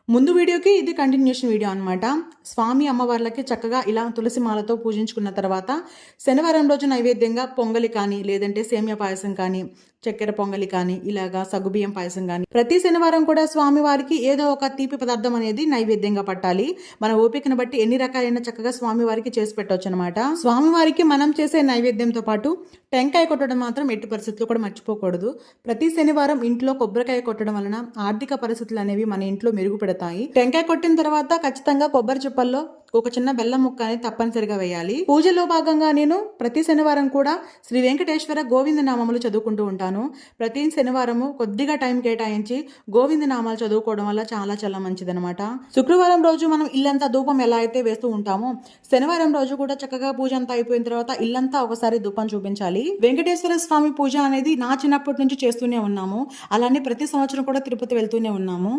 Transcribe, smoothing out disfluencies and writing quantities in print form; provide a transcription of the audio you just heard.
ముందు వీడియోకి ఇది కంటిన్యూషన్ వీడియో అనమాట. స్వామి అమ్మవార్లకి చక్కగా ఇలా తులసి మాలతో పూజించుకున్న తర్వాత శనివారం రోజు నైవేద్యంగా పొంగలి కానీ, లేదంటే సేమియా పాయసం కానీ, చక్కెర పొంగలి కానీ, ఇలాగా సగ్గుబియ్యం పాయసం కానీ, ప్రతి శనివారం కూడా స్వామివారికి ఏదో ఒక తీపి పదార్థం అనేది నైవేద్యంగా పట్టాలి. మన ఓపికను బట్టి ఎన్ని రకాలైన చక్కగా స్వామివారికి చేసి పెట్టవచ్చు అనమాట. స్వామివారికి మనం చేసే నైవేద్యంతో పాటు టెంకాయ కొట్టడం మాత్రం ఎట్టి పరిస్థితుల్లో కూడా మర్చిపోకూడదు. ప్రతి శనివారం ఇంట్లో కొబ్బరికాయ కొట్టడం వలన ఆర్థిక పరిస్థితులు అనేవి మన ఇంట్లో మెరుగుపడతాయి. టెంకాయ కొట్టిన తర్వాత ఖచ్చితంగా కొబ్బరి చిప్పల్లో ఒక చిన్న బెల్లం ముక్క అనేది తప్పనిసరిగా వేయాలి. పూజలో భాగంగా నేను ప్రతి శనివారం కూడా శ్రీ వెంకటేశ్వర గోవింద నామములు చదువుకుంటూ ఉంటాను. ప్రతి శనివారము కొద్దిగా టైం కేటాయించి గోవింద నామాలు చదువుకోవడం వల్ల చాలా చాలా మంచిదనమాట. శుక్రవారం రోజు మనం ఇల్లంతా ధూపం ఎలా అయితే వేస్తూ ఉంటామో, శనివారం రోజు కూడా చక్కగా పూజ అంతా అయిపోయిన తర్వాత ఇల్లంతా ఒకసారి ధూపం చూపించాలి. వెంకటేశ్వర స్వామి పూజ అనేది నా చిన్నప్పటి నుంచి చేస్తూనే ఉన్నాము. అలానే ప్రతి సంవత్సరం కూడా తిరుపతి వెళ్తూనే ఉన్నాము.